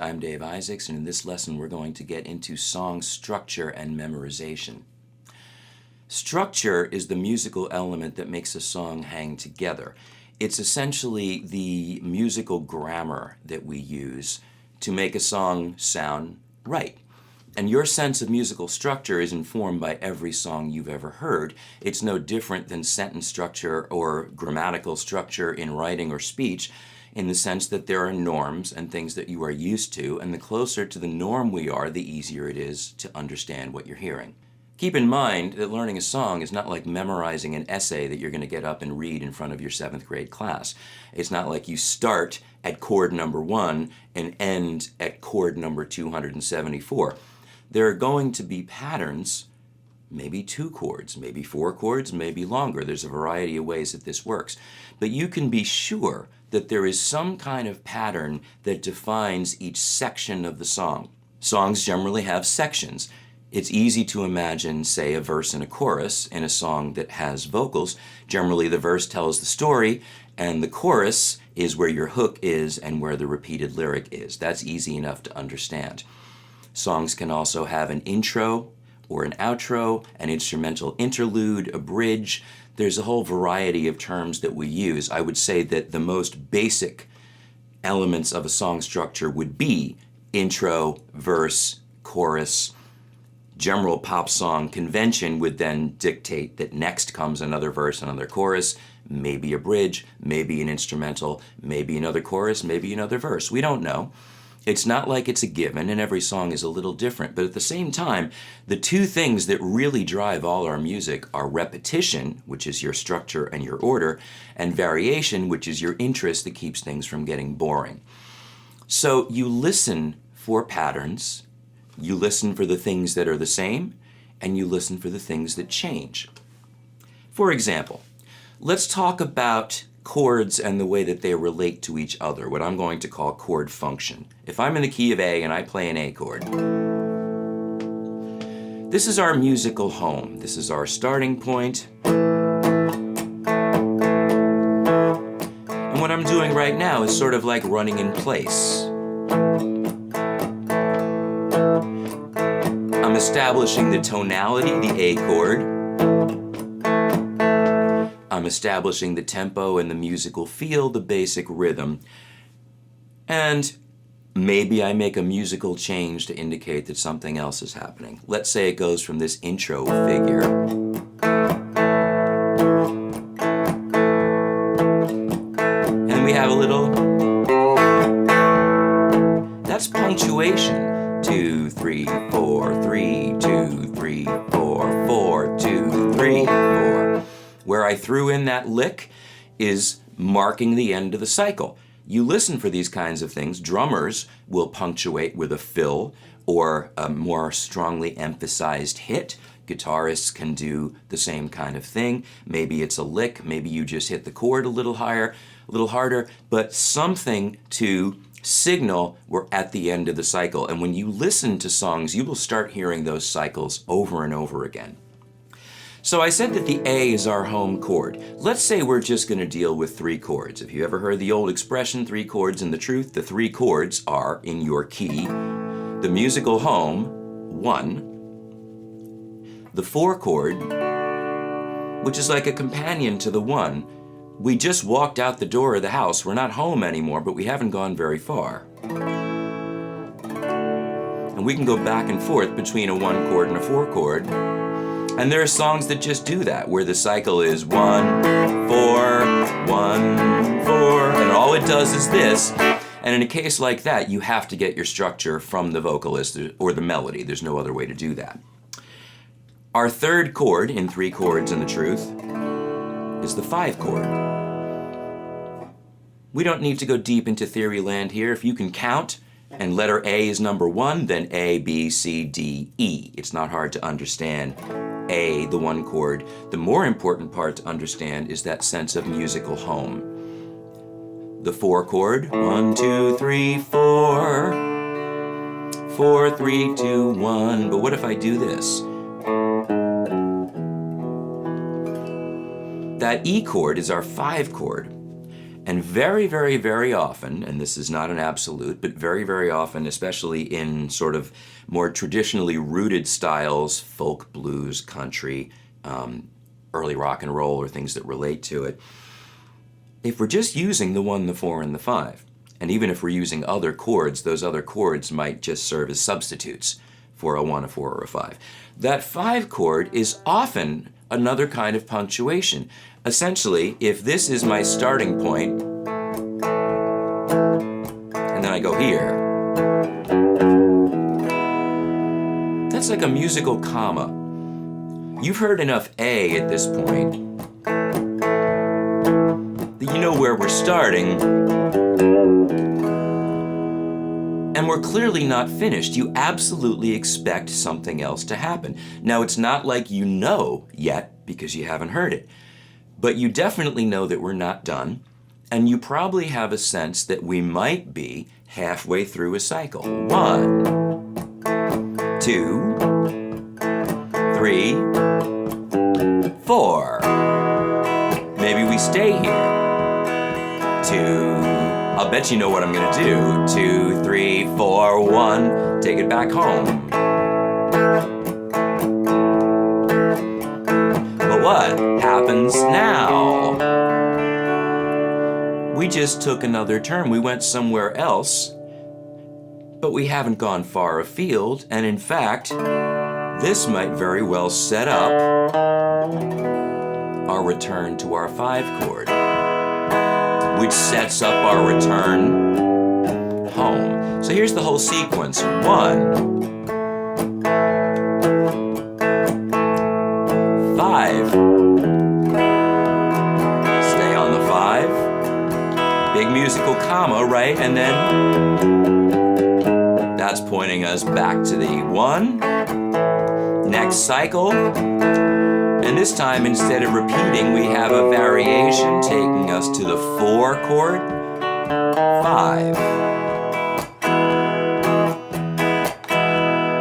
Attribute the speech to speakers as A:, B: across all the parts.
A: I'm Dave Isaacs, and in this lesson we're going to get into song structure and memorization. Structure is the musical element that makes a song hang together. It's essentially the musical grammar that we use to make a song sound right. And your sense of musical structure is informed by every song you've ever heard. It's no different than sentence structure or grammatical structure in writing or speech, in the sense that there are norms and things that you are used to, and the closer to the norm we are, the easier it is to understand what you're hearing. Keep in mind that learning a song is not like memorizing an essay that you're going to get up and read in front of your 7th grade class. It's not like you start at chord number 1 and end at chord number 274. There are going to be patterns, maybe 2 chords, maybe 4 chords, maybe longer. There's a variety of ways that this works. But you can be sure that there is some kind of pattern that defines each section of the song. Songs generally have sections. It's easy to imagine, say, a verse and a chorus in a song that has vocals. Generally, the verse tells the story, and the chorus is where your hook is and where the repeated lyric is. That's easy enough to understand. Songs can also have an intro or an outro, an instrumental interlude, a bridge. There's a whole variety of terms that we use. I would say that the most basic elements of a song structure would be intro, verse, chorus. General pop song convention would then dictate that next comes another verse, another chorus, maybe a bridge, maybe an instrumental, maybe another chorus, maybe another verse. We don't know. It's not like it's a given, and every song is a little different. But at the same time, the 2 things that really drive all our music are repetition, which is your structure and your order, and variation, which is your interest that keeps things from getting boring. So you listen for patterns, you listen for the things that are the same, and you listen for the things that change. For example, let's talk about chords and the way that they relate to each other, what I'm going to call chord function. If I'm in the key of A and I play an A chord, this is our musical home. This is our starting point. And what I'm doing right now is sort of like running in place. I'm establishing the tonality, the A chord. I'm establishing the tempo and the musical feel, the basic rhythm. And maybe I make a musical change to indicate that something else is happening. Let's say it goes from this intro figure. And we have a little... That's punctuation. 2, 3, 4, 3, 2, 3, 4, 4, 2, 3, 4. Where I threw in that lick is marking the end of the cycle. You listen for these kinds of things. Drummers will punctuate with a fill or a more strongly emphasized hit. Guitarists can do the same kind of thing. Maybe it's a lick, maybe you just hit the chord a little higher, a little harder, but something to signal we're at the end of the cycle. And when you listen to songs, you will start hearing those cycles over and over again. So I said that the A is our home chord. Let's say we're just going to deal with 3 chords. If you ever heard the old expression, 3 chords and the truth, the 3 chords are in your key. The musical home, 1. The 4 chord, which is like a companion to the 1. We just walked out the door of the house. We're not home anymore, but we haven't gone very far. And we can go back and forth between a 1 chord and a 4 chord. And there are songs that just do that, where the cycle is 1, 4, 1, 4, and all it does is this. And in a case like that, you have to get your structure from the vocalist or the melody. There's no other way to do that. Our 3rd chord in 3 chords and the truth is the 5 chord. We don't need to go deep into theory land here. If you can count, and letter A is number 1, then A, B, C, D, E. It's not hard to understand A, the 1 chord. The more important part to understand is that sense of musical home. The 4 chord, 1, 2, 3, 4. 4, 3, 2, 1. But what if I do this? That E chord is our 5 chord. And very, very, very often, and this is not an absolute, but very, very often, especially in sort of more traditionally rooted styles, folk, blues, country, early rock and roll, or things that relate to it, if we're just using the 1, the 4, and the 5, and even if we're using other chords, those other chords might just serve as substitutes for a 1, a 4, or a 5. That 5 chord is often another kind of punctuation. Essentially, if this is my starting point, and then I go here, that's like a musical comma. You've heard enough A at this point that you know where we're starting, and we're clearly not finished. You absolutely expect something else to happen. Now, it's not like you know yet because you haven't heard it, but you definitely know that we're not done, and you probably have a sense that we might be halfway through a cycle. 1, 2, 3, 4. Maybe we stay here. 2, I'll bet you know what I'm gonna do. 2, 3, 4, 1, take it back home. But what happens now? We just took another turn. We went somewhere else, but we haven't gone far afield, and in fact, this might very well set up our return to our 5 chord, which sets up our return home. So here's the whole sequence. 1, 5. Stay on the 5. Big musical comma, right? And then that's pointing us back to the 1. Next cycle. And this time, instead of repeating, we have a variation taking us to the 4 chord, 5.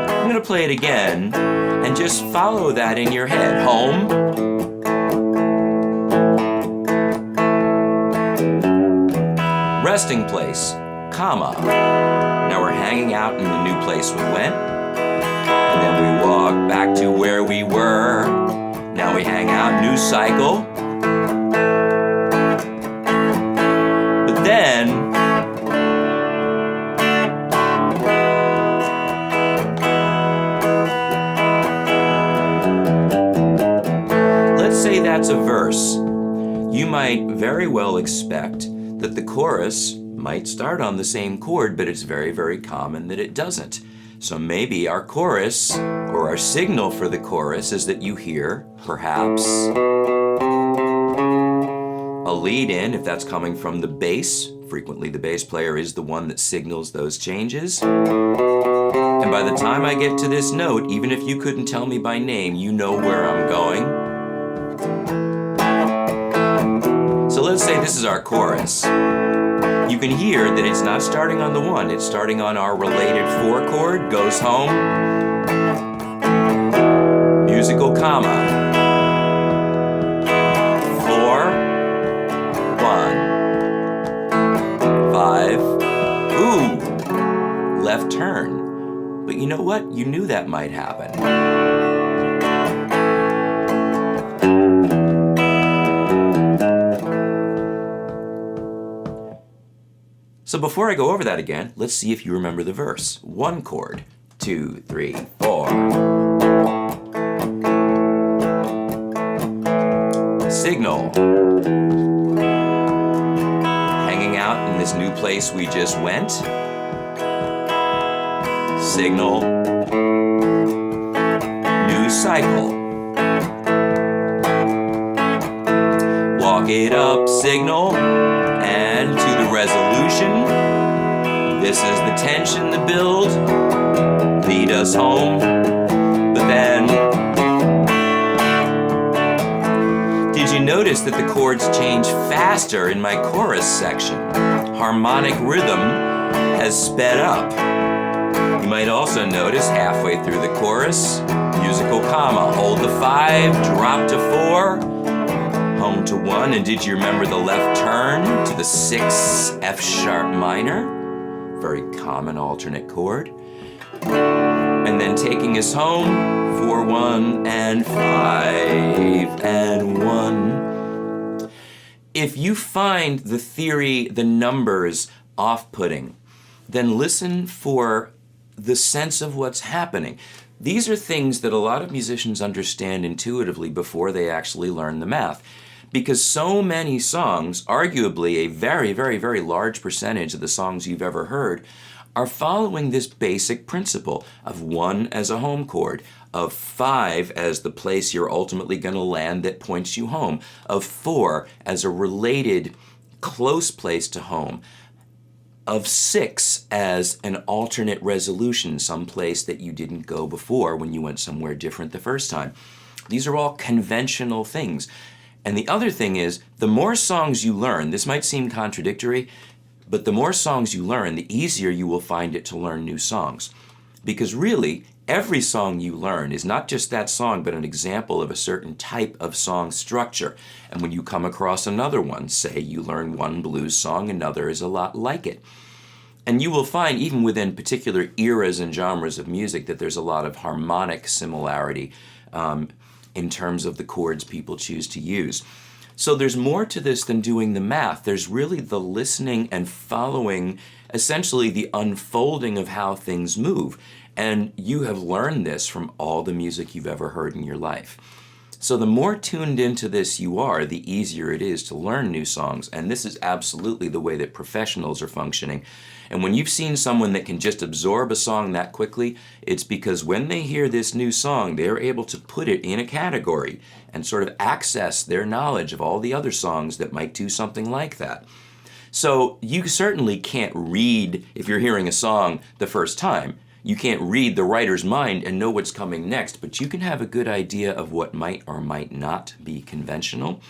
A: I'm gonna play it again, and just follow that in your head. Home. Resting place, comma. Now we're hanging out in the new place we went, and then we walk back to where we were. Now we hang out, new cycle. But then, let's say that's a verse. You might very well expect that the chorus might start on the same chord, but it's very, very common that it doesn't. So maybe our chorus, or our signal for the chorus, is that you hear, perhaps, a lead in, if that's coming from the bass. Frequently the bass player is the one that signals those changes. And by the time I get to this note, even if you couldn't tell me by name, you know where I'm going. So let's say this is our chorus. You can hear that it's not starting on the 1, it's starting on our related 4 chord, goes home, musical comma, 4, 1, 5, ooh, left turn. But you know what? You knew that might happen. So before I go over that again, let's see if you remember the verse. 1 chord, 2, 3, 4. Signal. Hanging out in this new place we just went. Signal. New cycle. Walk it up, signal. And to the resolution. This is the tension to build. Lead us home. But then, did you notice that the chords change faster in my chorus section? Harmonic rhythm has sped up. You might also notice halfway through the chorus, musical comma, hold the 5, drop to 4, home to 1, and did you remember the left turn to the 6 F sharp minor, very common alternate chord, and then taking us home, 4, 1, and 5, and 1. If you find the theory, the numbers off-putting, then listen for the sense of what's happening. These are things that a lot of musicians understand intuitively before they actually learn the math. Because so many songs, arguably a very, very, very large percentage of the songs you've ever heard, are following this basic principle of 1 as a home chord, of 5 as the place you're ultimately going to land that points you home, of 4 as a related close place to home, of 6 as an alternate resolution, some place that you didn't go before when you went somewhere different the first time. These are all conventional things. And the other thing is, the more songs you learn, this might seem contradictory, but the more songs you learn, the easier you will find it to learn new songs. Because really, every song you learn is not just that song, but an example of a certain type of song structure. And when you come across another one, say you learn one blues song, another is a lot like it. And you will find, even within particular eras and genres of music, that there's a lot of harmonic similarity in terms of the chords people choose to use. So there's more to this than doing the math. There's really the listening and following, essentially the unfolding of how things move. And you have learned this from all the music you've ever heard in your life. So the more tuned into this you are, the easier it is to learn new songs. And this is absolutely the way that professionals are functioning. And when you've seen someone that can just absorb a song that quickly, it's because when they hear this new song, they're able to put it in a category and sort of access their knowledge of all the other songs that might do something like that. So you certainly can't read, if you're hearing a song the first time, you can't read the writer's mind and know what's coming next, but you can have a good idea of what might or might not be conventional.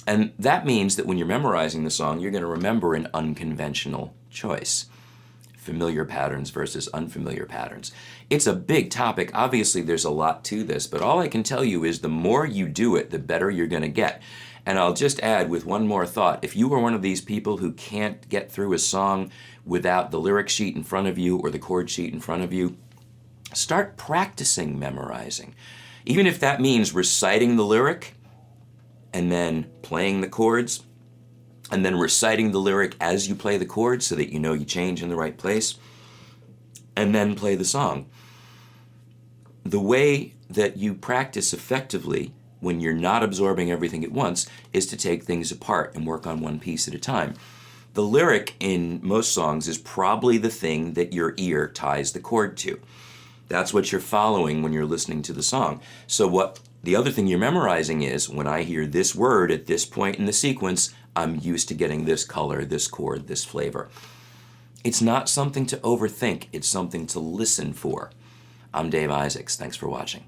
A: And that means that when you're memorizing the song, you're going to remember an unconventional choice. Familiar patterns versus unfamiliar patterns. It's a big topic. Obviously, there's a lot to this, but all I can tell you is the more you do it, the better you're going to get. And I'll just add with one more thought. If you are one of these people who can't get through a song without the lyric sheet in front of you or the chord sheet in front of you, start practicing memorizing. Even if that means reciting the lyric and then playing the chords, and then reciting the lyric as you play the chords so that you know you change in the right place, and then play the song. The way that you practice effectively when you're not absorbing everything at once is to take things apart and work on one piece at a time. The lyric in most songs is probably the thing that your ear ties the chord to. That's what you're following when you're listening to the song. So the other thing you're memorizing is, when I hear this word at this point in the sequence, I'm used to getting this color, this chord, this flavor. It's not something to overthink. It's something to listen for. I'm Dave Isaacs. Thanks for watching.